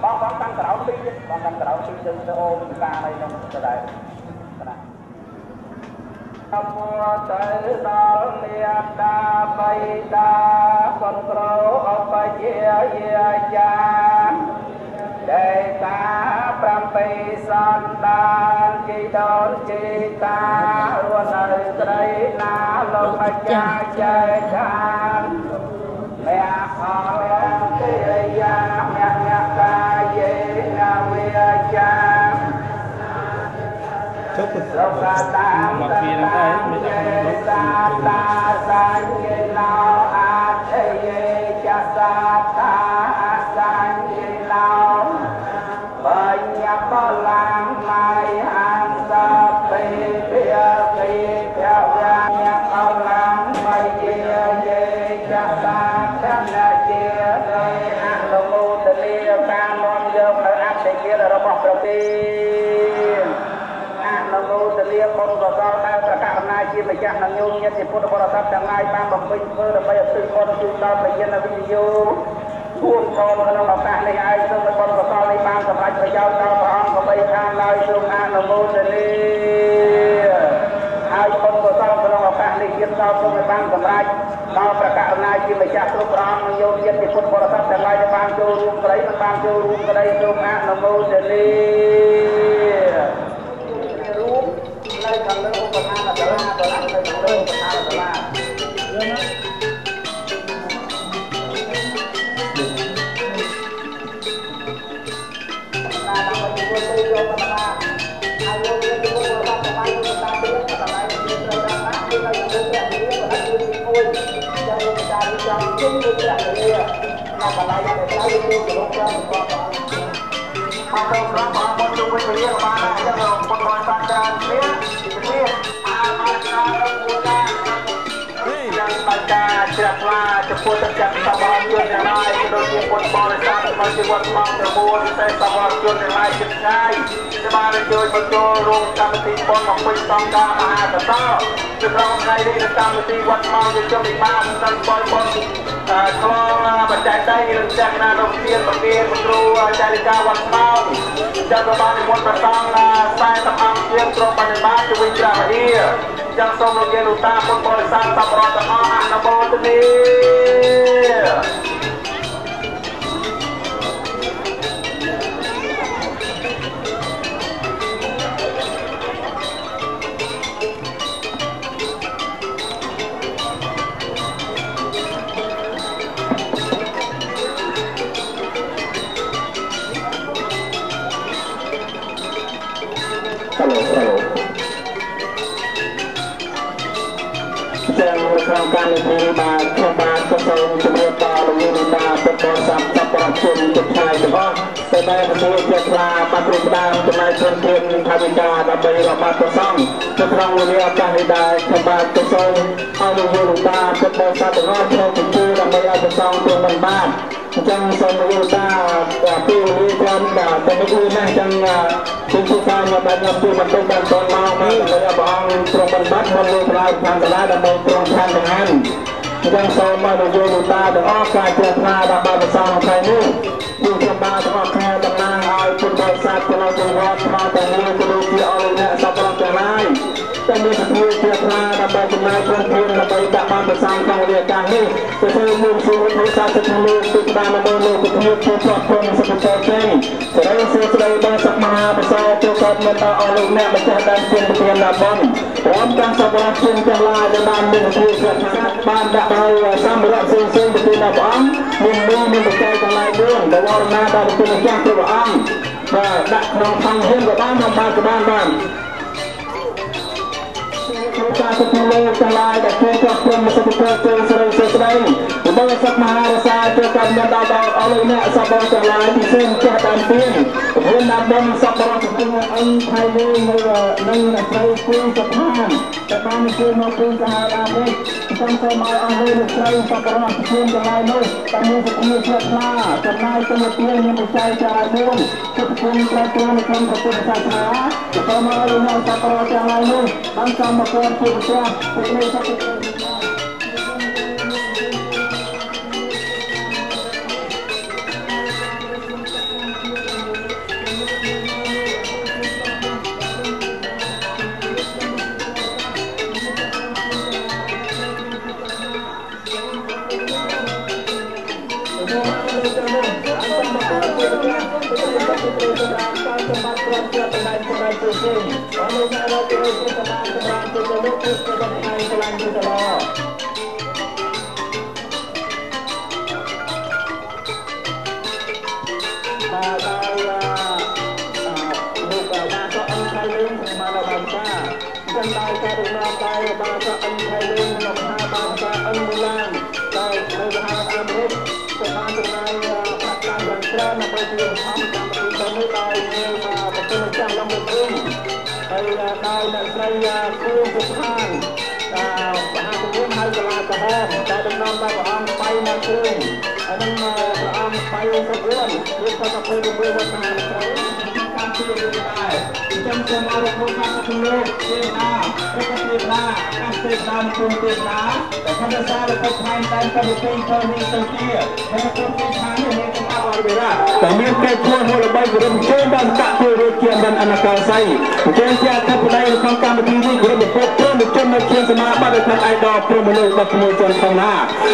បងតាំងក្រៅពីបងតាំងក្រៅពីទៅអូមការអីក្នុងទៅដែរណាអមទៅដល់មេតាបៃតាកូនក្រអបជាយាចាចេតា7សន្តានជីដូនជីតារស់នៅស្រីណាលោកអាចារ្យចែកខានអ្នកអរទេរយាអ្នកកាយេណាវិចាលោកតាមកពីហ្នឹងឯងមិនដឹងតាសាញ់គេឡោអាទិយេចាសាតាសាញ់គេឡោបញ្ញបលាំងមៃហានសពេភិយពេភវញ្ញបលាំងមៃជាយេចាសាធនជានៃអនុមោទនីការនាំយកនៅអតិជារបស់ប្រទេសអនុមោទនីបុណ្យកុសលដែលប្រកាសណាជាម្ចាស់នឹងញោមញាតិពុទ្ធបរិស័ទទាំងឡាយបានបំពេញធ្វើដើម្បីឧទ្ទិសបុណ្យជូនដល់ព្រះយិនវិទ្យុគួរខំក្នុងឱកាសនេះឲ្យសូមបុណ្យកុសលនេះបានសម្រេចប្រយោជន៍ដល់ព្រះអង្គក៏បីខាងឡើយសូមអនុមោទនីហើយបុណ្យកុសលក្នុងឱកាសនេះទៀតសូមបានសម្រេចដល់ប្រកាសណាជាម្ចាស់គ្រប់ព្រះអង្គនិងញោមញាតិពុទ្ធបរិស័ទទាំងឡាយដែលបានចូលរួមក្តីនិងបានចូលរួមក្តីសូមអនុមោទនីរួមនៅខាងលើឧបថានសាលាដល់នៅខាងលើឧបថានសាលាជំនួយព្រះវិហារនៅកន្លែងដែលខ្លៅទៅជាលោកព្រះរបស់អរគុណព្រះអង្គមកជួយវិហារបានហើយយើងពុទ្ធបរិស័ទច្រើនគ្នានេះអាបានការរកមួយណាយ៉ាងបាច់ការជ្រះថ្លាចំពោះទឹកចិត្តសមាជិកទាំងឡាយក៏ដូចជាពុទ្ធបរិស័ទក្នុងជីវិតមក9ពិសេសសមាជិកទាំងឡាយជិតឆ្ងាយដែលបានជួយបញ្ចូលរួមកម្មវិធីបុណ្យបំពេញសង្ឃការមហាកតលសម្រាប់ថ្ងៃនេះកម្មវិធីវត្តមកយើងជុំបានទៅបុណ្យឆ្លងបច្ច័យដីនិងចក្រណារកទានបង្រៀនគ្រូចារិកាវត្តមកចាត់បាននិមន្តប្រសង40អង្គជាងក្រុមបណ្ឌបាតជួយព្រះវិហារយ៉ាងសូមលោកយាយលោកតាពុទ្ធបរិស័ទសពរដ្ឋទាំងអស់អនុមោទនីក្នុងការនិយាយបាទខ្ញុំបាទក៏សូមជម្រាបដល់លោកយាយលោកតាពុទ្ធបរិស័ទសពរដ្ឋជនទាំងឡាយទាំងអស់ដែលបានទទួលជាថ្លាបានព្រាបដើមចំណាយធនធានថាវិការដើម្បីរបស់ព្រះសង្ឃនៅក្នុងវេលាឱកាសនេះដែរខ្ញុំបាទក៏សូមឲ្យលោកយាយលោកតាពុទ្ធបរិស័ទទាំងអស់ចូលទៅជួយដើម្បីឲ្យព្រះសង្ឃទ្រង់បានបានអញ្ចឹងសូមលោកយាយលោកតាពីវេលាច្រើនតែនេះគឺណាស់អញ្ចឹងជាសុខាខ្ញុំបានញ៉ាំជួយបន្ទុកបានតមកដើម្បីឲ្យព្រះអង្គទ្រង់បានបានមកលើផ្លូវខាងសាលាដើម្បីទ្រង់ខាងទាំងហ្នឹងยังសូមមកលោកលោកតាទាំងអស់ការជ្រះថ្លាដល់បានប្រសងថ្ងៃនេះគឺខ្ញុំបានទាំងអស់គ្នាតំណាងឲ្យពុទ្ធបរិស័ទក្នុងវត្តថ្មទាំងនេះក៏ដូចជាអស់លោកអ្នកសពរដ្ឋទាំងឡាយតែមានសភាពជ្រះថ្លាដើម្បីចំណាយធនធានដើម្បីដាក់បានប្រសងក្នុងរាជការនេះទៅធ្វើមួយជួរធ្វើការទឹកលើគឺបានមកលោកភាពជាប្រព័ន្ធសុខភាពទេសេរីសួស្តីដល់សកមហាប្រសើរចូលកើតមកដល់អស់លោកអ្នកម្ចាស់ដើមជាប្រធានណាបងព្រមទាំងសពរដ្ឋជនទាំងឡាយដែលបានមានសភាពជ្រះថ្លាបានដាក់ដោយសម្ភារៈផ្សេងៗទៅពីព្រះអង្គមានបច្ច័យទាំងឡាយ4ដែលវរណាដល់ព្រះម្ចាស់ព្រះអង្គបាទដាក់ក្នុងថង់ហ៊ានក៏បានបានការសិក្សាលើទាំងឡាយដែលជួយប្រព្រឹត្តសុខភាពចូលស្រីស្ដីរបស់សកមហារសាចូលកម្មដល់អស់លោកអ្នកសពទាំងឡាយពិសេសចេះតាមទៀនរួមតាមបំសពរបស់ព្រះអង្គថៃលើនឹងស្រីគួយសុខាតែបានជួយមកពីសាលាដើមនេះសូមឲ្យអស់លោកស្រីសពរបស់ព្រះអង្គទាំងឡាយនោះតាមមានសុខភាពជ្រះថ្លាចំណាយទៅទៀតមានបច្ច័យច្រើនមុនសុខភាពប្រែប្រួលនៅក្នុងពុទ្ធសាសនាសូមឲ្យលោកអ្នកសពរបស់ទាំងឡាយនោះបានសំមកពុទ្ធជាពុទ្ធនៃសុខភាព ជាបណ្ដាញសម្រាប់ជួយជើងអរលោកអ្នករកទៅជាសមាជិកសម្រាប់ជួយលោកគឺស្គាល់ថ្ងៃឆ្លាញ់ទៅដល់បាទដល់លោកបាទក៏អង្គខៃលេងមកដល់បានតាចឹងដល់ការដំណើរទៅបាទក៏អង្គខៃលេងមកថាបាទក៏អង្គមូឡានដល់នៅសហរដ្ឋអាមេរិកក៏បានចំណាយប្រាក់តាមយ៉ាងច្រើនដើម្បីជួយបង្ខំកម្មវិធីទៅនេះដោយមានប្រពន្ធចាស់ឡើងមកវិញហើយដោយអ្នកស្រីគួរសុខានមហាជំនុំហើយកលាក្រហមដែលដំណំដល់ព្រះអង្គបាយមកគ្រឿងហើយនឹងព្រះអង្គបាយគ្រប់រួនរៀបចំទៅជាមួយវត្តមហាស្រីតាមជារឿងដែរចាំសូមអរគុណខាងលោកទេណាព្រះទេណាកាសទេណាគុំទេណាតែខណ្ឌសាលកថែមតែកម្មវិធីចូលនេះទៅជាហើយគុំទេខាងនេះមានកំអរវេរាតែមានកិច្ចជួនមួយល្បីក្រុមជើងដល់កាក់ជួយរួចជាបានអនាគតស្អីអញ្ចឹងជាអធិបតីក្នុងកម្មវិធីនេះក្រុមប្រពន្ធប្រជននៅជាសមាបត្តិខាងអៃដលព្រមលោក16ជនផងណា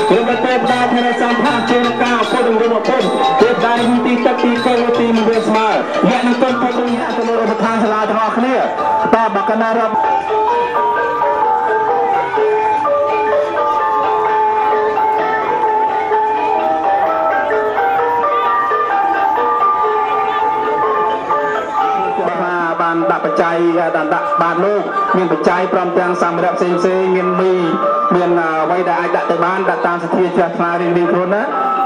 ក្រុមប្រទេសផ្ដល់ធានាសម្ភារជាងការពុទ្ធរមពុទ្ធគឺដែរទីទឹកទីកលទីមួយស្មើអ្នកនឹងទុនទៅអ្នកទៅលើឧបថាសាលាទាំងអស់គ្នាតបកណារបានដាក់បច្ច័យដាក់បានលោកមានបច្ច័យព្រមទាំងសម្ភារៈផ្សេងមានមីមានអ្វីដែលអាចដាក់ទៅបានដាក់តាមសទ្ធាជ្រះថ្លារៀងខ្លួនណា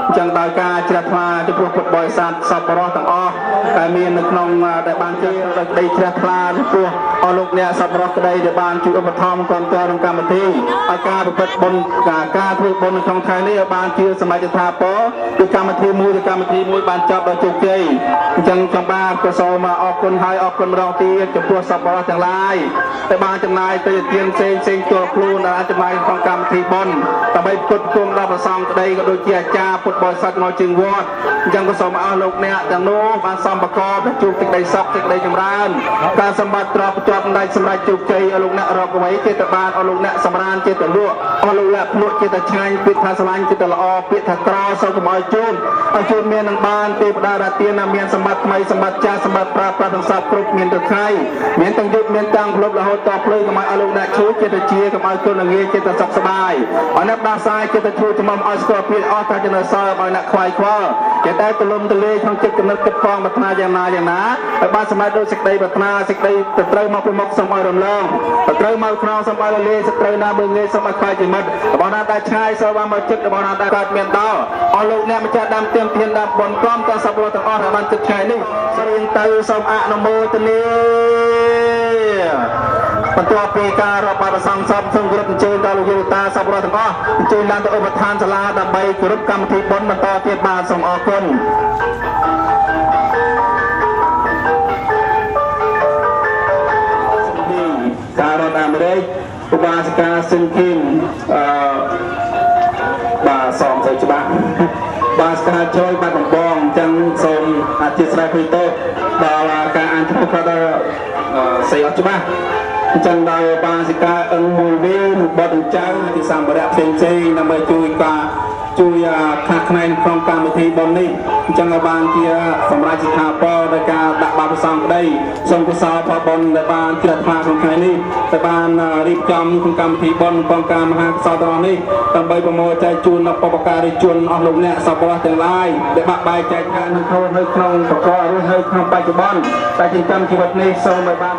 អញ្ចឹងដោយការជ្រះថ្លាចំពោះពុទ្ធបរិស័ទសប្បុរសទាំងអស់ដែលមាននៅក្នុងដែលបានជួយដោយក្តីជ្រះថ្លាចំពោះអស់លោកអ្នកសប្បុរសក្តីដែលបានជួយឧបត្ថម្ភគ្រប់គ្រងក្នុងកម្មវិធីឲ្យការប្រព្រឹត្តបុណ្យការធ្វើបុណ្យនៅក្នុងថ្ងៃនេះឲ្យបានជាសមាជិកថាពរពីកម្មវិធីមួយទៅកម្មវិធីមួយបានចប់ដោយជោគជ័យអញ្ចឹងខ្ញុំបាទក៏សូមអរគុណហើយអរគុណម្ដងទៀតចំពោះសប្បុរសទាំងឡាយដែលបានចំណាយទៅទានផ្សេងចូលខ្លួនដែលអាចចំណាយក្នុងកម្មវិធីបុណ្យដើម្បីផ្គត់ផ្គង់ដល់ព្រះសង្ឃក្តីក៏ដូចជាអាចារ្យពុទ្ធបរិស័ទមកជើងវត្តអញ្ចឹងក៏សូមអរលោកអ្នកទាំងនោះបានសំប្រកបជួបសេចក្តីសុខសេចក្តីចម្រើនការសម្បត្តិទ្រព្យប្រទាប់ដាច់សម្រាប់ជោគជ័យឲ្យលោកអ្នករកអ្វីចេតបានឲ្យលោកអ្នកសម្រានចេតលក់ឲ្យលោកអ្នកភ្លក់ចេតឆ្ងាញ់ពាក្យថាស្រឡាញ់ចេតល្អពាក្យថាក្រសូមកុំឲ្យជូនមាននឹងបានទេវតារាទានមានសម្បត្តិថ្មីសម្បត្តិចាស់សម្បត្តិប្រើប្រាស់ទាំងសពគ្រប់មានទៅថ្ងៃមានទាំងយុទ្ធមានទាំងផ្លុករហូតតភ្លើងកុំឲ្យលោកអ្នកជួយចេតជាកុំឲ្យគុណងាយចេតសុខសប្បាយឲ្យអ្នកដោះស្រាយចេតជួយចំំឲ្យស្គាល់ពីអស់តែចំណើសល់ឲ្យអ្នកខ្វាយខ្វល់ចេតតែទលំទលេក្នុងចិត្តគំនិតគិតកងប្រាថ្នាយ៉ាងណាឲ្យបានសម្រេចដោយសេចក្តីប្រាថ្នាសេចក្តីទៅត្រូវមកពីមុខសូមឲ្យរំលងទៅត្រូវមកខ្នងសូមឲ្យរលាយសត្រូវណាមើងងាយសូមឲ្យខ្វាយជាមិត្តរបស់ណាដែលឆ្ងាយសូមបានមកចិត្តរបស់ណាដែលកើតមានដល់អស់លោកអ្នកម្ចាស់ដើមទៀមទានដើមបនក្រុមទាំងសប្បុរសទាំងអស់ដែលបានចិត្តឆ្ងាយនេះសរៀងទៅសូមអនុមោទនាបន្ទាប់ពីការរាប់បាត់ប្រសងសពសូមគោរពអញ្ជើញដល់លោកយាយតាសប្បុរសទាំងអស់អញ្ជើញឡើងទៅឧបដ្ឋានសាលាដើម្បីគោរពកម្មវិធីបុណ្យបន្តទៀតបានសូមអរគុណការរដ្ឋអាមេរិកឧបាសិកាស៊ិនគីមបាទសំទៅច្បាស់បាទស្ការជួយបាត់ដំបងអញ្ចឹងសូមអធិស្ឋានពីតោដល់ការអានឈ្មោះគាត់ស្អីអត់ច្បាស់អញ្ចឹងដល់បាសិកាអឹងមួយវិញបត់អញ្ចឹងទីសម្ភារៈផ្សេងដើម្បីជួយខាត់ខ្នែងក្នុងកម្មវិធីបុណ្យនេះអញ្ចឹងឲ្យបានជាសម្រាប់សិក្ខាពរដោយការដាក់បាតប្រសងក្តីសូមកុសលផលបុណ្យដែលបានជ្រះថ្លាក្នុងថ្ងៃនេះដែលបានរៀបចំក្នុងកម្មវិធីបុណ្យផងការមហាកុសលទាំងនេះដើម្បីប្រមូលចែកជូនដល់បុព្វការីជនអស់លោកអ្នកសប្បុរសទាំងឡាយដែលបាក់បែកចែកចាយនៅក្នុងប្រកបរស់នៅក្នុងបច្ចុប្បន្នតែចិញ្ចឹមជីវិតនេះសូមឲ្យបាន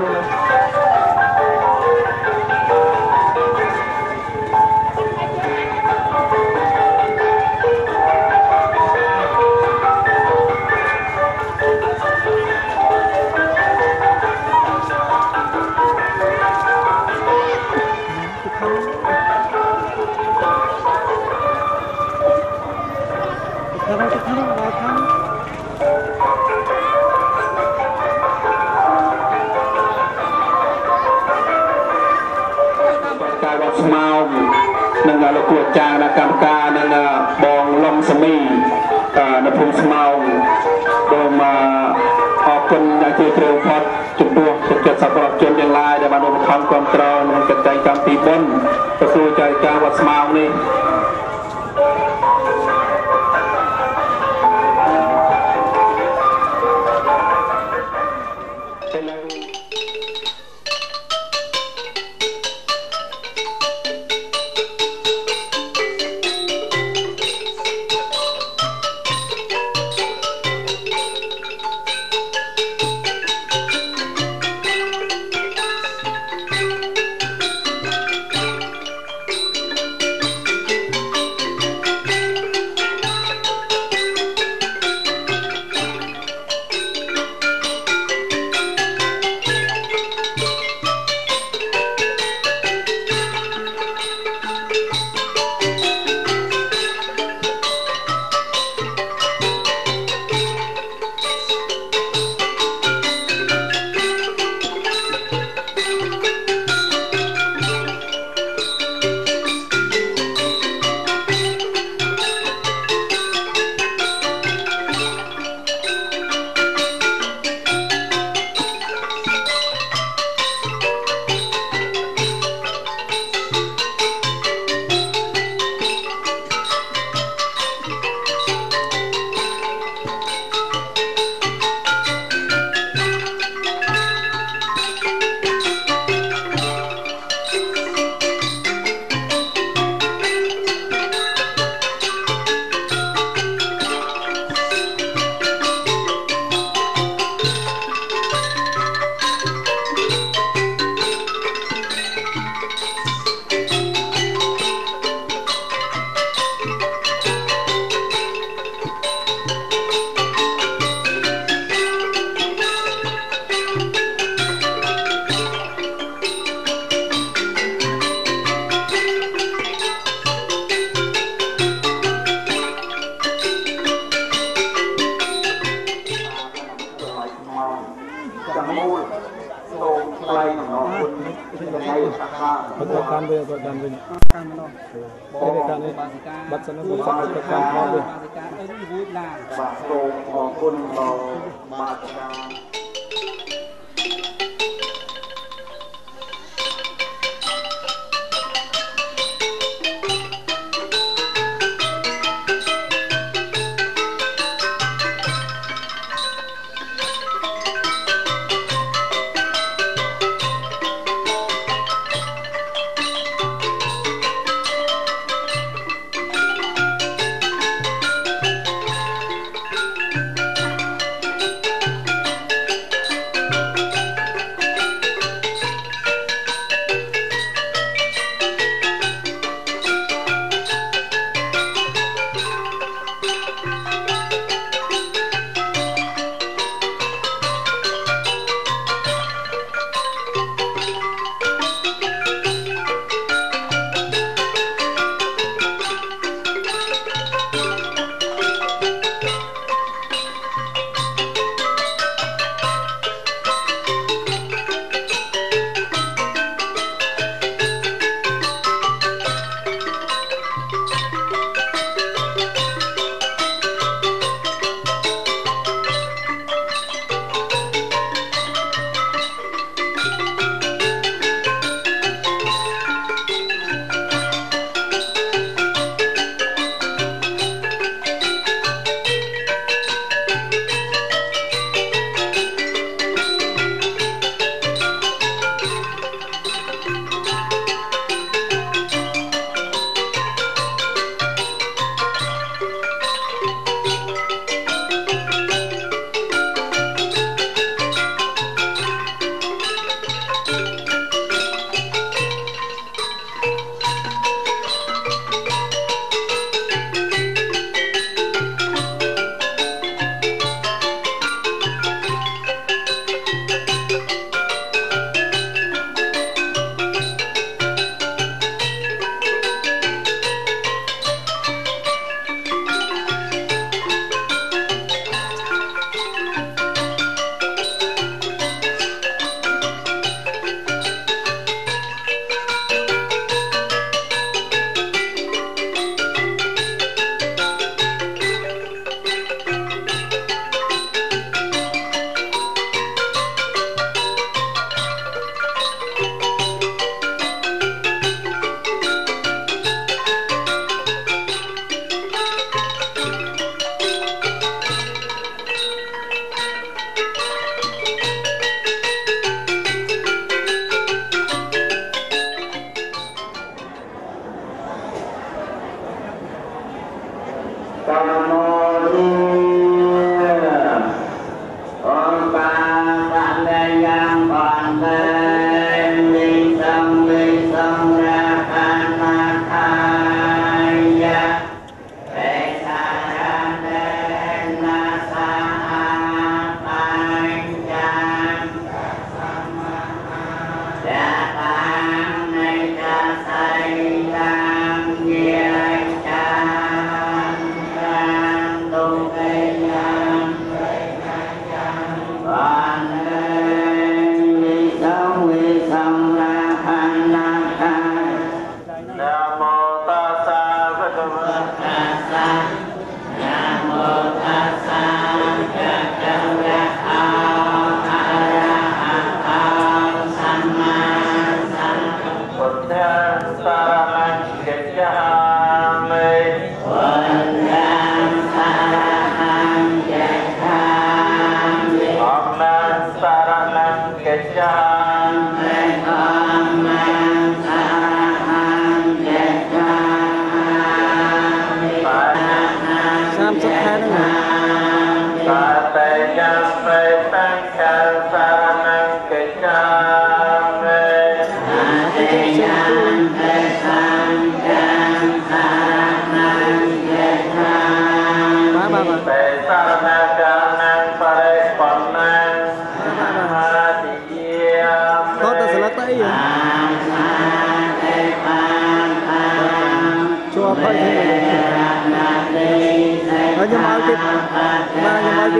ស្មោងនឹងលោកគ្រូអាចារ្យដល់កម្មការនឹងបងលំសមីនៅភូមិស្មោងសូមអរគុណយ៉ាងជ្រាលជ្រៅបំផុតចំពោះចិត្តសប្បុរសជនទាំងឡាយដែលបានឧបត្ថម្ភគ្រប់គ្រងក្នុងកិច្ចការកម្មវិធីបុណ្យក្រសួងចៅការវត្តស្មោងនេះឥឡូវ Betul kan dia buat dan ini. Ini kan ini bat sana buat sana tekan kau dia. Bakso maupun macam.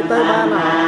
tới ban à.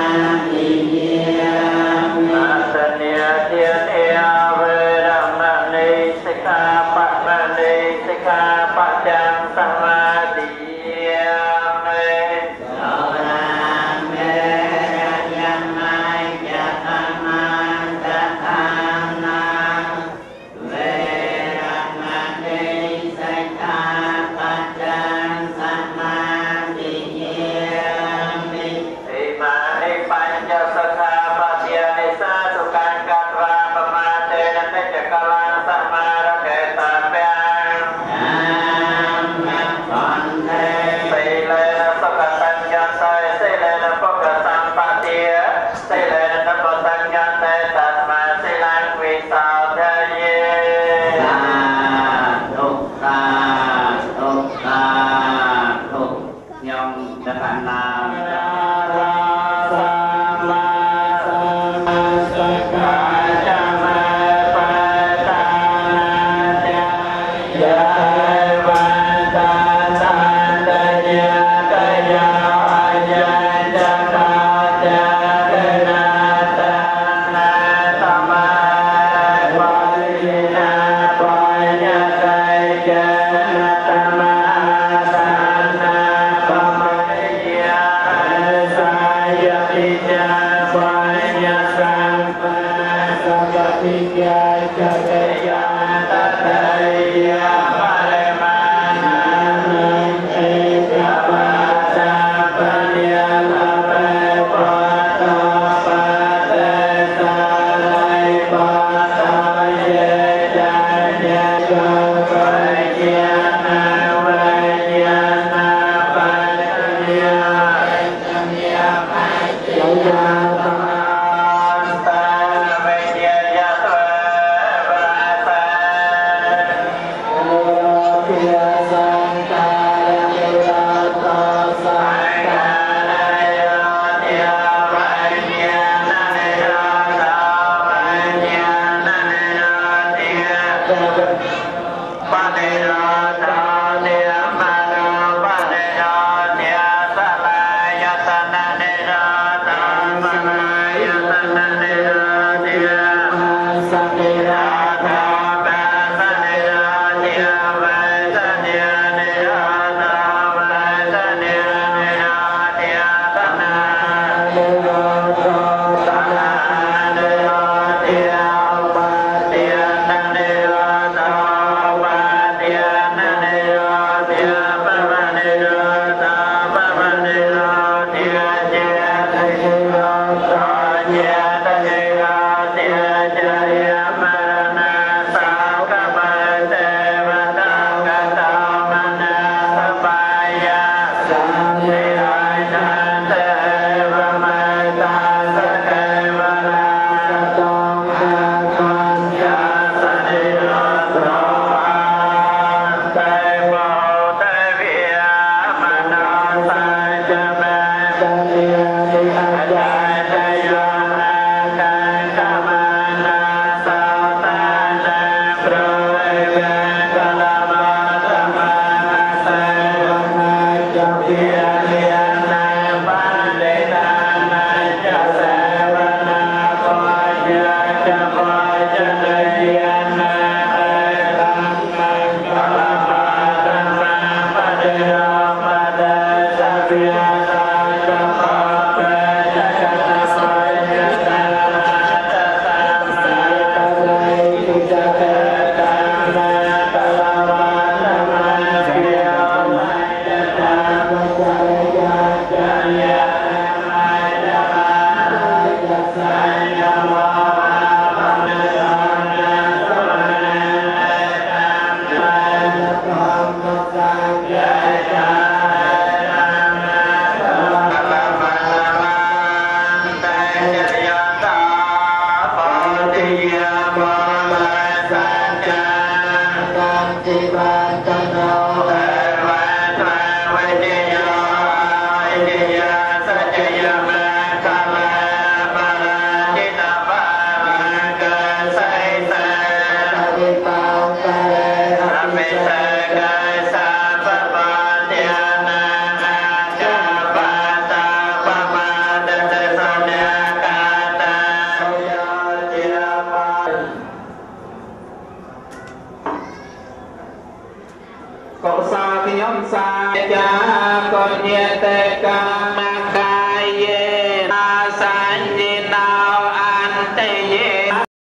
Cậu xa thì nhóm xa cha con nhẹ tê ca